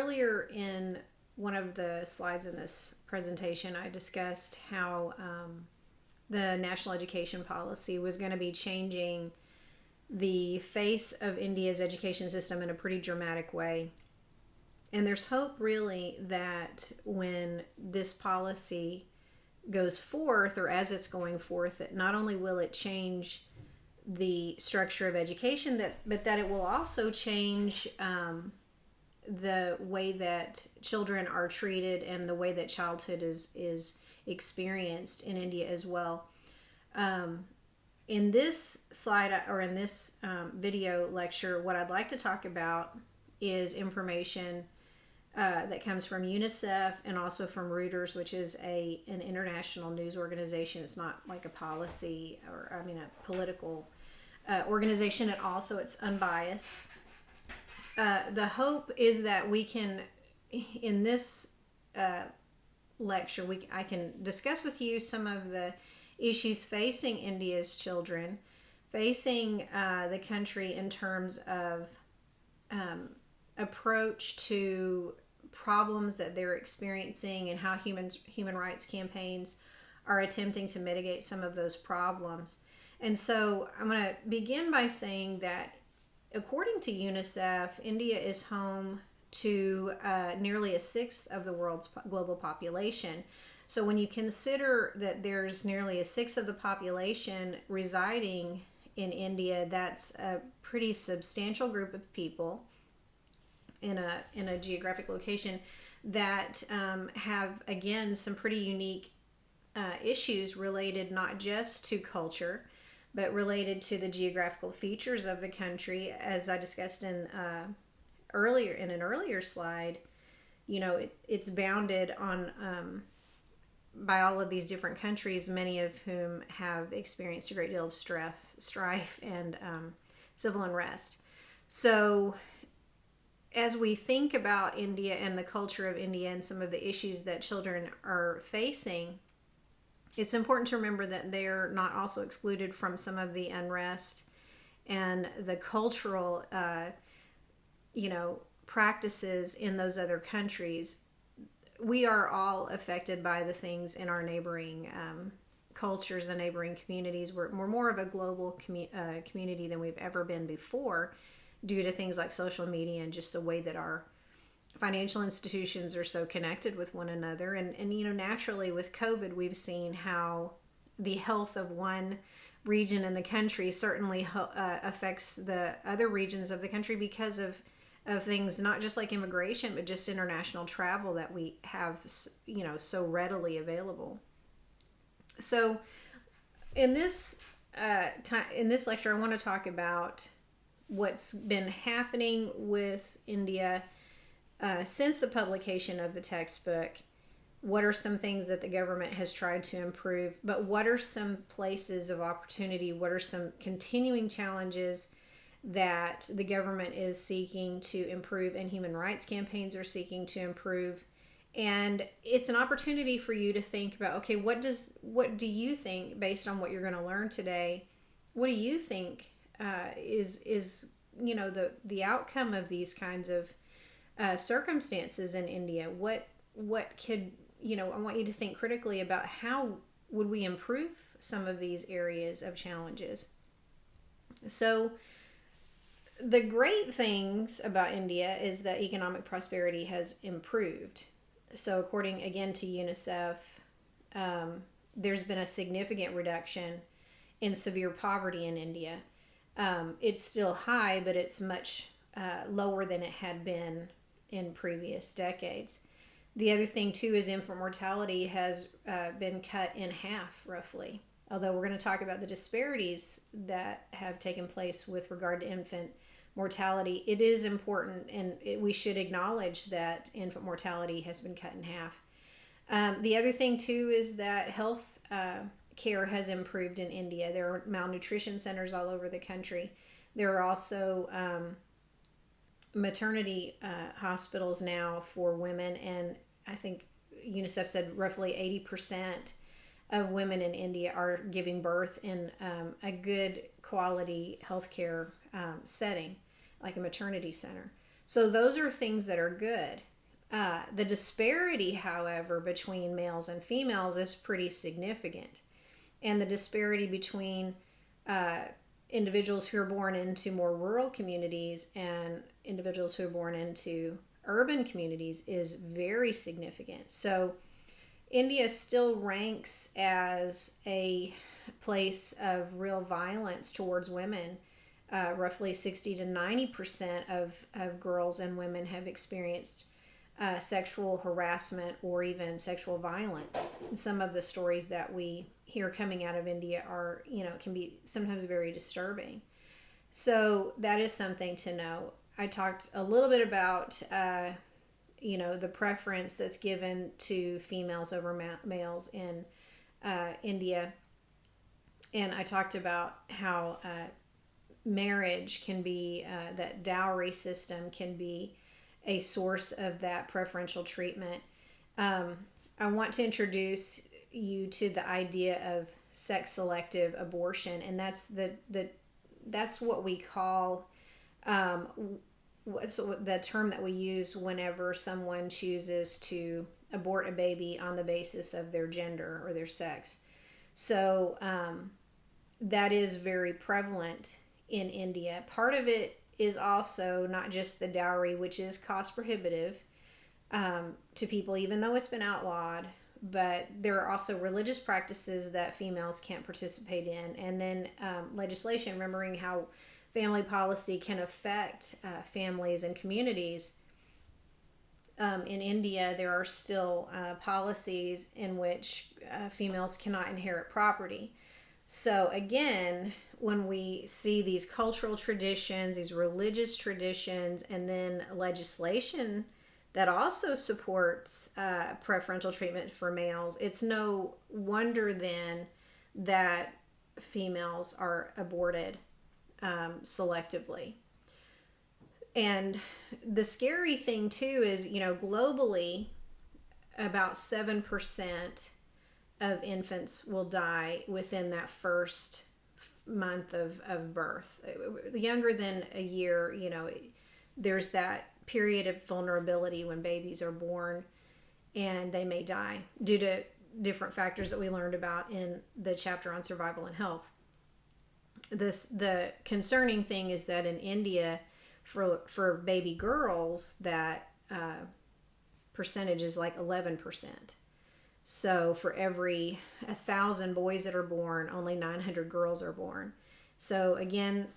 earlier in one of the slides in this presentation, I discussed how the national education policy was going to be changing the face of India's education system in a pretty dramatic way. And there's hope, really, that when this policy goes forth, or as it's going forth, that not only will it change the structure of education, but that it will also change the way that children are treated and the way that childhood is experienced in India as well. In this slide, or in this video lecture, what I'd like to talk about is information that comes from UNICEF and also from Reuters, which is an international news organization. It's not like a policy or, a political organization at all, so it's unbiased. The hope is that we can, in this lecture, I can discuss with you some of the issues facing India's children, facing the country in terms of approach to problems that they're experiencing, and how human rights campaigns are attempting to mitigate some of those problems. And so I'm going to begin by saying that according to UNICEF, India is home to nearly a sixth of the world's global population. So when you consider that there's nearly a sixth of the population residing in India, that's a pretty substantial group of people in a geographic location that have, again, some pretty unique issues related not just to culture, but related to the geographical features of the country. As I discussed in an earlier slide, it's bounded on by all of these different countries, many of whom have experienced a great deal of strife and civil unrest. So as we think about India and the culture of India and some of the issues that children are facing, it's important to remember that they're not also excluded from some of the unrest and the cultural, practices in those other countries. We are all affected by the things in our neighboring cultures and neighboring communities. We're more of a global community than we've ever been before, due to things like social media and just the way that our financial institutions are so connected with one another. And naturally with COVID, we've seen how the health of one region in the country certainly affects the other regions of the country because of things not just like immigration, but just international travel that we have, so readily available. So in this lecture, I want to talk about what's been happening with India since the publication of the textbook. What are some things that the government has tried to improve, but what are some places of opportunity? What are some continuing challenges that the government is seeking to improve and human rights campaigns are seeking to improve? And it's an opportunity for you to think about, okay, what do you think, based on what you're going to learn today, what do you think is the outcome of these kinds of circumstances in India? What could, I want you to think critically about how would we improve some of these areas of challenges. So the great things about India is that economic prosperity has improved. So according again to UNICEF, there's been a significant reduction in severe poverty in India. It's still high, but it's much lower than it had been in previous decades. The other thing too is infant mortality has been cut in half roughly. Although we're going to talk about the disparities that have taken place with regard to infant mortality, it is important, and we should acknowledge that infant mortality has been cut in half. The other thing too is that health care has improved in India. There are malnutrition centers all over the country. There are also maternity hospitals now for women, and I think UNICEF said roughly 80% of women in India are giving birth in a good quality healthcare setting, like a maternity center. So those are things that are good. The disparity, however, between males and females is pretty significant. And the disparity between uh, individuals who are born into more rural communities and individuals who are born into urban communities is very significant. So, India still ranks as a place of real violence towards women. Roughly 60 to 90% of girls and women have experienced sexual harassment or even sexual violence. And some of the stories that we hear coming out of India are, can be sometimes very disturbing. So that is something to know. I talked a little bit about the preference that's given to females over males in India. And I talked about how marriage can be, that dowry system can be a source of that preferential treatment. I want to introduce you to the idea of sex selective abortion, and that's what we call the term that we use whenever someone chooses to abort a baby on the basis of their gender or their sex. So that is very prevalent in India. Part of it is also not just the dowry, which is cost prohibitive to people, even though it's been outlawed, but there are also religious practices that females can't participate in, and then legislation, remembering how family policy can affect families and communities. In India, there are still policies in which females cannot inherit property. So again, when we see these cultural traditions, these religious traditions, and then legislation that also supports preferential treatment for males, it's no wonder then that females are aborted selectively. And the scary thing too is, globally, about 7% of infants will die within that first month of birth. Younger than a year, there's that period of vulnerability when babies are born and they may die due to different factors that we learned about in the chapter on survival and health. The concerning thing is that in India, for baby girls, that percentage is like 11%. So for every 1,000 boys that are born, only 900 girls are born. So again,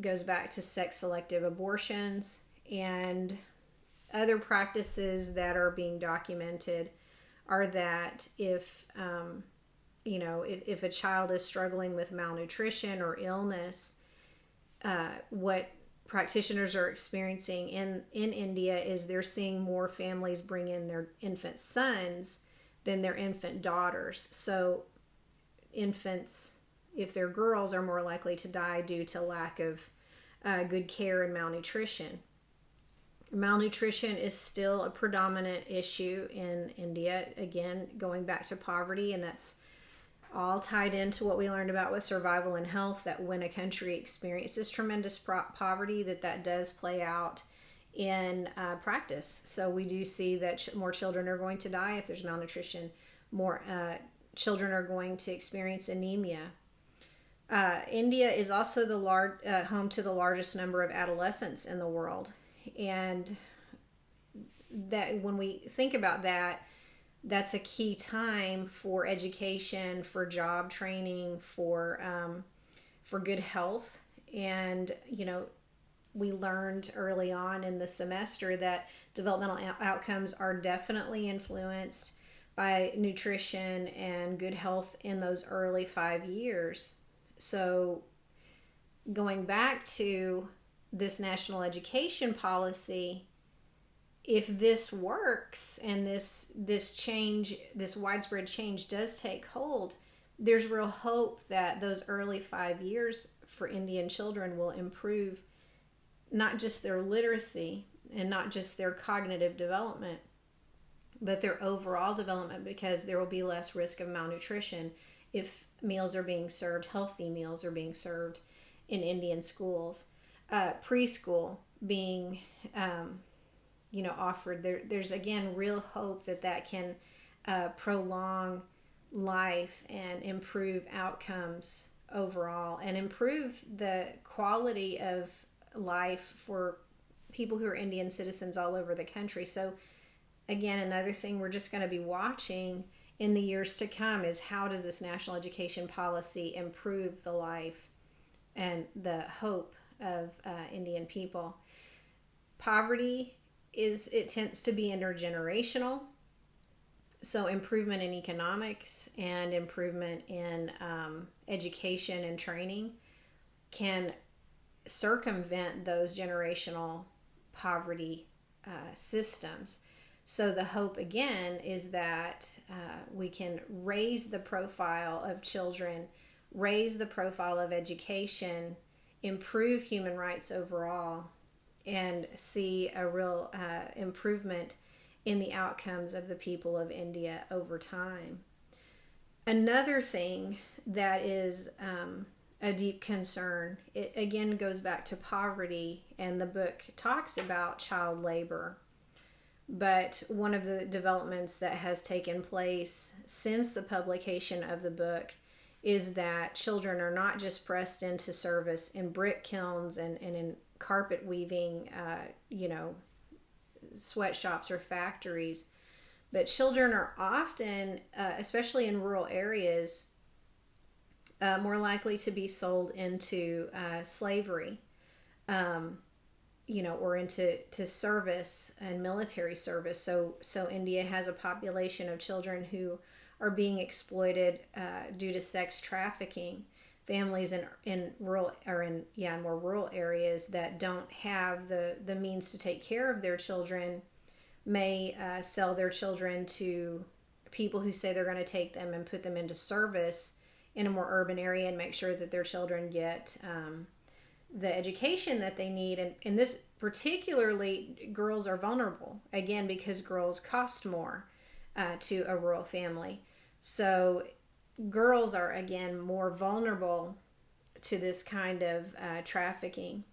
goes back to sex selective abortions and other practices that are being documented are that if a child is struggling with malnutrition or illness, what practitioners are experiencing in India is they're seeing more families bring in their infant sons than their infant daughters. So infants, if they're girls, are more likely to die due to lack of good care and malnutrition. Malnutrition is still a predominant issue in India, again, going back to poverty, and that's all tied into what we learned about with survival and health, that when a country experiences tremendous poverty, that does play out in practice. So we do see that more children are going to die if there's malnutrition. More children are going to experience anemia. India is also the home to the largest number of adolescents in the world, and that when we think about that, that's a key time for education, for job training, for good health. And we learned early on in the semester that developmental outcomes are definitely influenced by nutrition and good health in those early 5 years. So going back to this national education policy, if this works and this change, this widespread change does take hold, there's real hope that those early 5 years for Indian children will improve not just their literacy and not just their cognitive development, but their overall development, because there will be less risk of malnutrition if meals are being served, healthy meals are being served in Indian schools. Preschool being offered. There's again real hope that can prolong life and improve outcomes overall and improve the quality of life for people who are Indian citizens all over the country. So again, another thing we're just going to be watching in the years to come is how does this national education policy improve the life and the hope of Indian people. Poverty it tends to be intergenerational. So improvement in economics and improvement in education and training can circumvent those generational poverty systems. So the hope again is that we can raise the profile of children, raise the profile of education, improve human rights overall, and see a real improvement in the outcomes of the people of India over time. Another thing that is a deep concern, it again goes back to poverty, and the book talks about child labor. But one of the developments that has taken place since the publication of the book is that children are not just pressed into service in brick kilns and in carpet weaving, sweatshops or factories, but children are often, especially in rural areas, more likely to be sold into slavery, or into service and military service. So India has a population of children who are being exploited due to sex trafficking. Families in rural or in more rural areas that don't have the means to take care of their children may sell their children to people who say they're going to take them and put them into service in a more urban area and make sure that their children get the education that they need. And this particularly, girls are vulnerable, again, because girls cost more to a rural family. So girls are, again, more vulnerable to this kind of trafficking.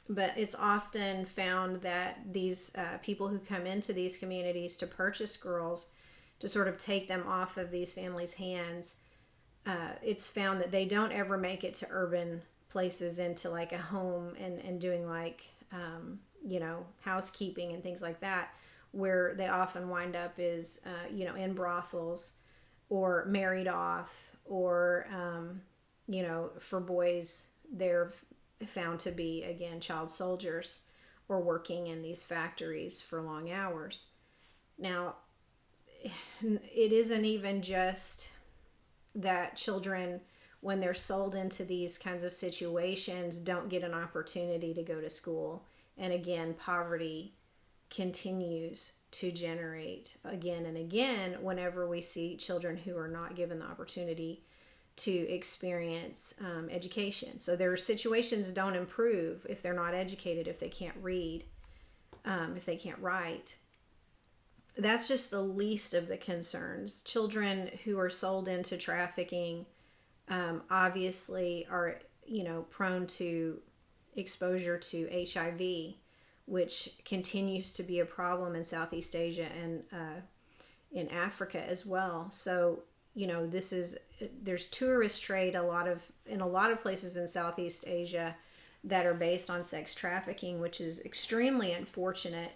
But it's often found that these people who come into these communities to purchase girls, to sort of take them off of these families' hands, it's found that they don't ever make it to urban places, into like a home and doing like, housekeeping and things like that. Where they often wind up is, in brothels or married off, or, for boys, they're found to be, again, child soldiers or working in these factories for long hours. Now, it isn't even just that children, when they're sold into these kinds of situations, don't get an opportunity to go to school. And again, poverty continues to generate again and again whenever we see children who are not given the opportunity to experience education. So their situations don't improve if they're not educated, if they can't read, if they can't write. That's just the least of the concerns. Children who are sold into trafficking obviously are, prone to exposure to HIV, which continues to be a problem in Southeast Asia and in Africa as well. So, there's tourist trade in a lot of places in Southeast Asia that are based on sex trafficking, which is extremely unfortunate.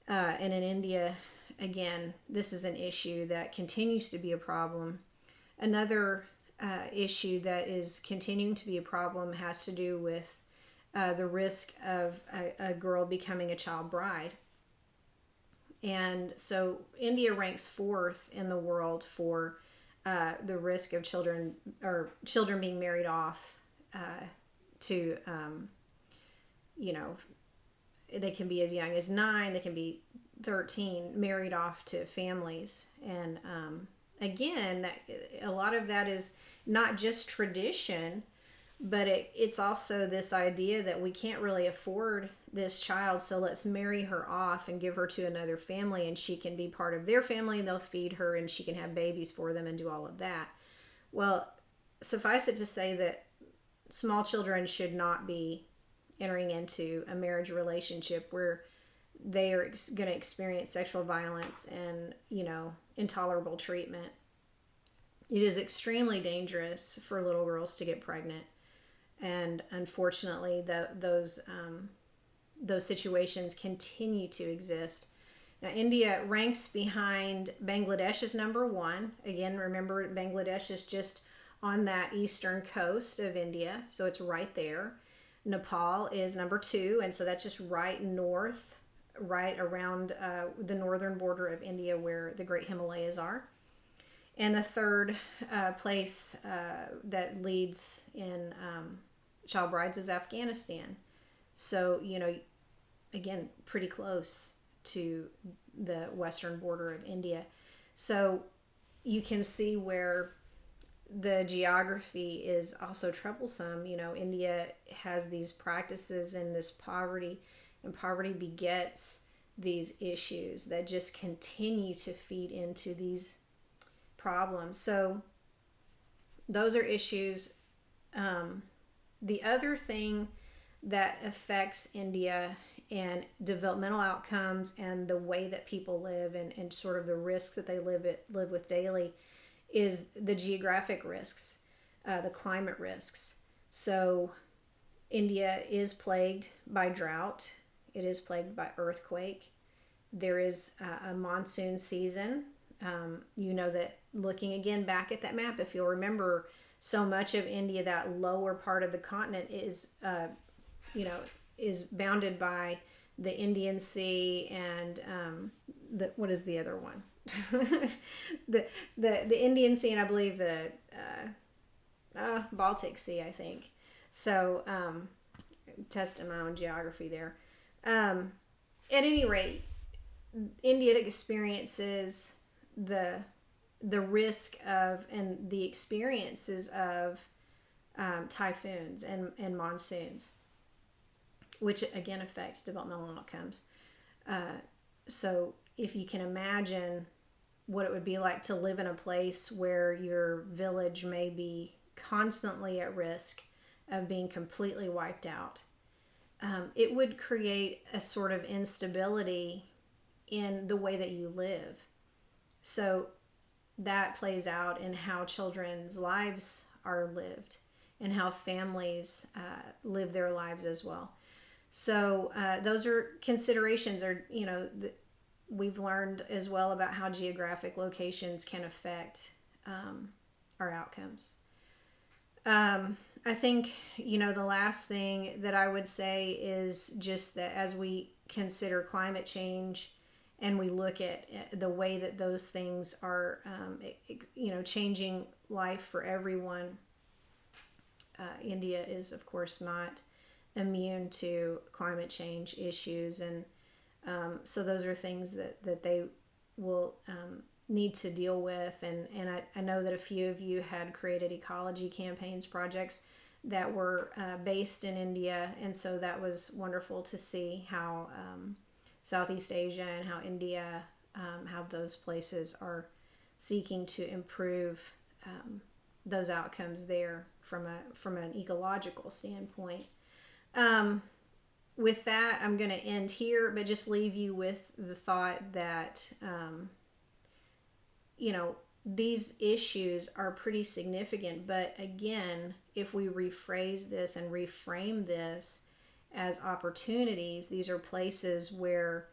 And in India, again, this is an issue that continues to be a problem. Another issue that is continuing to be a problem has to do with the risk of a girl becoming a child bride. And so India ranks 4th in the world for the risk of children being married off to, they can be as young as 9, they can be 13, married off to families. And again, a lot of that is not just tradition, but it's also this idea that we can't really afford this child, so let's marry her off and give her to another family, and she can be part of their family, and they'll feed her, and she can have babies for them and do all of that. Well, suffice it to say that small children should not be entering into a marriage relationship where they are going to experience sexual violence and, intolerable treatment. It is extremely dangerous for little girls to get pregnant. And unfortunately, those situations continue to exist. Now, India ranks behind Bangladesh as number one. Again, remember, Bangladesh is just on that eastern coast of India, so it's right there. Nepal is number two, and so that's just right north, right around the northern border of India where the Great Himalayas are. And the third place that leads in child brides is Afghanistan. So, again, pretty close to the western border of India. So you can see where the geography is also troublesome. India has these practices and this poverty, and poverty begets these issues that just continue to feed into these problems. So those are issues. The other thing that affects India and developmental outcomes and the way that people live and sort of the risks that they live with daily is the geographic risks, the climate risks. So India is plagued by drought. It is plagued by earthquake. There is a monsoon season. That looking again back at that map, if you'll remember, so much of India, that lower part of the continent is bounded by the Indian Sea and what is the other one? the Indian Sea, and I believe the Baltic Sea, I think. So testing my own geography there. At any rate, India experiences the risk of and the experiences of typhoons and monsoons, which again affects developmental outcomes. So if you can imagine what it would be like to live in a place where your village may be constantly at risk of being completely wiped out, it would create a sort of instability in the way that you live. So that plays out in how children's lives are lived and how families live their lives as well. So those are considerations, we've learned as well about how geographic locations can affect our outcomes. I think, the last thing that I would say is just that as we consider climate change and we look at the way that those things are, changing life for everyone, India is, of course, not immune to climate change issues. And so those are things that they will need to deal with. And I know that a few of you had created ecology campaigns projects that were based in India. And so that was wonderful to see how Southeast Asia and how India, how those places are seeking to improve those outcomes there from an ecological standpoint. With that, I'm going to end here, but just leave you with the thought that, these issues are pretty significant. But again, if we rephrase this and reframe this as opportunities, these are places where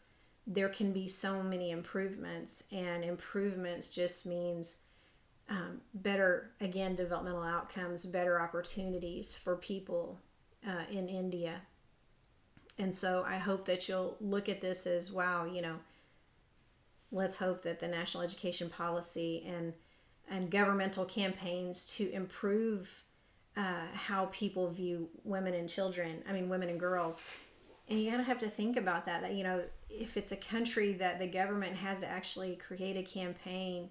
there can be so many improvements, and improvements just means better, again, developmental outcomes, better opportunities for people in India. And so I hope that you'll look at this as, wow, let's hope that the national education policy and governmental campaigns to improve how people view women and women and girls. And you gotta have to think about that, if it's a country that the government has to actually create a campaign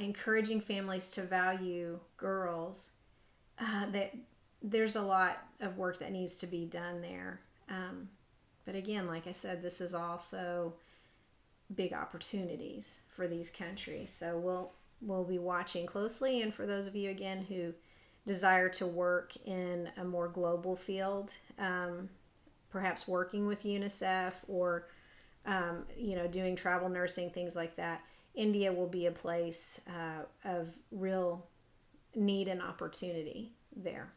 encouraging families to value girls, that there's a lot of work that needs to be done there. But again, like I said, this is also big opportunities for these countries. So we'll be watching closely. And for those of you, again, who desire to work in a more global field, perhaps working with UNICEF or doing travel nursing, things like that, India will be a place of real need and opportunity there.